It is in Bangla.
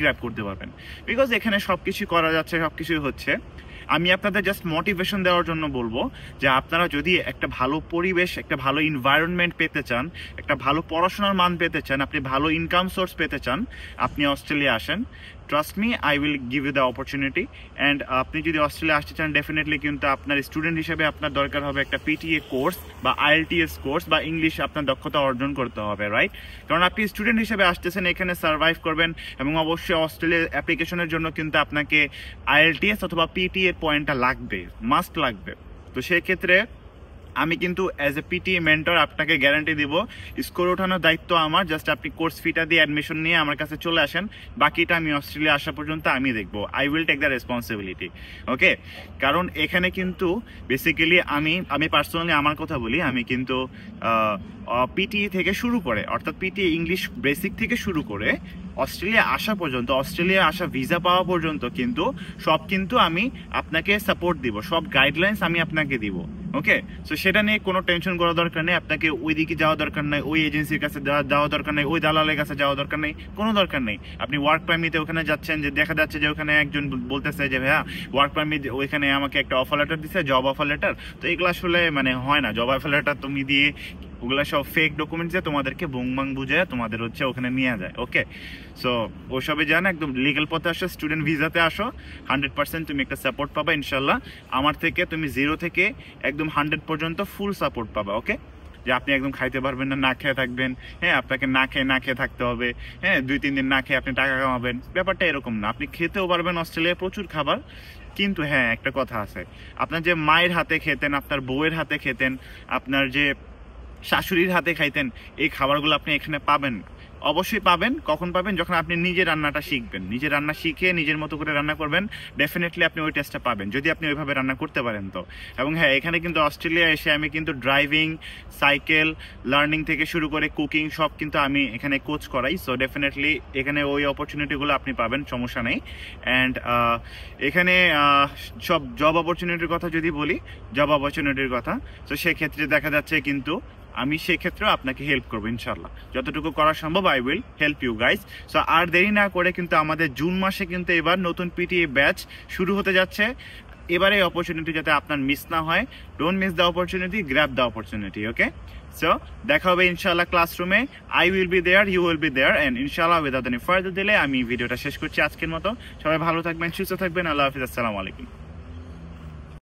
গ্র্যাব করতে পারবেন, বিকজ এখানে সবকিছু করা যাচ্ছে, সবকিছুই হচ্ছে। আমি আপনাদের জাস্ট মোটিভেশন দেওয়ার জন্য বলবো যে আপনারা যদি একটা ভালো পরিবেশ, একটা ভালো এনভায়রনমেন্ট পেতে চান, একটা ভালো পড়াশোনার মান পেতে চান, আপনি ভালো ইনকাম সোর্স পেতে চান, আপনি অস্ট্রেলিয়া আসেন। Trust me, I will give you the opportunity. And আপনি যদি অস্ট্রেলিয়া আসতে চান, ডেফিনেটলি কিন্তু আপনার স্টুডেন্ট হিসেবে আপনার দরকার হবে একটা পিটিএ কোর্স বা IELTS কোর্স বা ইংলিশে আপনার দক্ষতা অর্জন করতে হবে, রাইট? কারণ আপনি স্টুডেন্ট হিসেবে আসতেছেন, এখানে সার্ভাইভ করবেন, এবং অবশ্যই অস্ট্রেলিয়া অ্যাপ্লিকেশনের জন্য কিন্তু আপনাকে IELTS অথবা পিটিএ পয়েন্টটা লাগবে, মাস্ট লাগবে। তো সেক্ষেত্রে আমি কিন্তু অ্যাজ এ পিটিএ মেন্টর আপনাকে গ্যারান্টি দিব, স্কোর ওঠানোর দায়িত্ব আমার। জাস্ট আপনি কোর্স ফিটা দিয়ে অ্যাডমিশন নিয়ে আমার কাছে চলে আসেন, বাকিটা আমি অস্ট্রেলিয়া আসা পর্যন্ত আমি দেখবো। I will take the responsibility, okay? কারণ এখানে কিন্তু বেসিক্যালি আমি পার্সোনালি আমার কথা বলি, আমি কিন্তু পিটিএ থেকে শুরু করে, অর্থাৎ পিটিএ ইংলিশ বেসিক থেকে শুরু করে অস্ট্রেলিয়া আসা পর্যন্ত, অস্ট্রেলিয়া আসা ভিসা পাওয়া পর্যন্ত কিন্তু সব কিন্তু আমি আপনাকে সাপোর্ট দিব, সব গাইডলাইন্স আমি আপনাকে দিব, ওকে? সো সেটা নিয়ে কোনো টেনশন করার দরকার নেই, আপনাকে ওইদিকে যাওয়া দরকার নেই, ওই এজেন্সির কাছে যাওয়া দরকার নেই, ওই দালালের কাছে যাওয়া দরকার নেই, কোনো দরকার নেই। আপনি ওয়ার্ক পারমিটে ওখানে যাচ্ছেন, যে দেখা যাচ্ছে যে ওখানে একজন বলতেছে যে ভাইয়া ওয়ার্ক পারমিট, ওইখানে আমাকে একটা অফার লেটার দিচ্ছে, জব অফার লেটার। তো এগুলো আসলে মানে হয় না, জব অফার লেটার তুমি দিয়ে ওগুলো সব ফেক ডকুমেন্টস দিয়ে তোমাদেরকে বুংবাং বুঝে তোমাদের হচ্ছে ওখানে নিয়ে যায়, ওকে? সো ওসবে যান, একদম লিগাল পথে আসো, স্টুডেন্ট ভিসাতে আসো, 100% তুমি একটা সাপোর্ট পাবা ইনশাল্লাহ আমার থেকে। তুমি 0 থেকে একদম 100 পর্যন্ত ফুল সাপোর্ট পাবা, ওকে? যে আপনি একদম খাইতে পারবেন না, না খেয়ে থাকবেন, হ্যাঁ, আপনাকে না খেয়ে থাকতে হবে, হ্যাঁ, 2-3 দিন না খেয়ে আপনি টাকা কামাবেন, ব্যাপারটা এরকম না। আপনি খেতেও পারবেন অস্ট্রেলিয়ায় প্রচুর খাবার, কিন্তু হ্যাঁ একটা কথা আছে, আপনার যে মায়ের হাতে খেতেন, আপনার বউয়ের হাতে খেতেন, আপনার যে শাশুড়ির হাতে খাইতেন, এই খাবারগুলো আপনি এখানে পাবেন না। অবশ্যই পাবেন, কখন পাবেন? যখন আপনি নিজে রান্নাটা শিখবেন, নিজে রান্না শিখে নিজের মতো করে রান্না করবেন, ডেফিনেটলি আপনি ওই টেস্টটা পাবেন, যদি আপনি ওইভাবে রান্না করতে পারেন তো। এবং হ্যাঁ, এখানে কিন্তু অস্ট্রেলিয়া এসে আমি কিন্তু ড্রাইভিং, সাইকেল লার্নিং থেকে শুরু করে কুকিং সব কিন্তু আমি এখানে কোচ করাই। সো ডেফিনেটলি এখানে ওই অপরচুনিটিগুলো আপনি পাবেন, সমস্যা নেই। অ্যান্ড এখানে সব জব অপরচুনিটির কথা যদি বলি, জব অপরচুনিটির কথা, তো সেক্ষেত্রে দেখা যাচ্ছে কিন্তু আমি সেক্ষেত্রেও আপনাকে হেল্প করবো ইনশাল্লাহ, যতটুকু করা সম্ভব I will help you guys. So আর দেরি না করে কিন্তু আমাদের জুন মাসে কিন্তু এবার নতুন পিটিএ ব্যাচ শুরু হতে যাচ্ছে। এবারে এই অপরচুনিটি যাতে আপনার মিস না হয়, don't miss the opportunity, grab the opportunity, okay? So দেখা হবে ইনশাল্লাহ ক্লাসরুমে, I will be there, you will be there, and ইনশাল্লাহ উইদাউট এনি ফার্দার ডিলে আমি ভিডিওটা শেষ করছি আজকের মতো। সবাই ভালো থাকবেন, সুস্থ থাকবেন, আল্লাহ হাফিজ, আসসালামু আলাইকুম।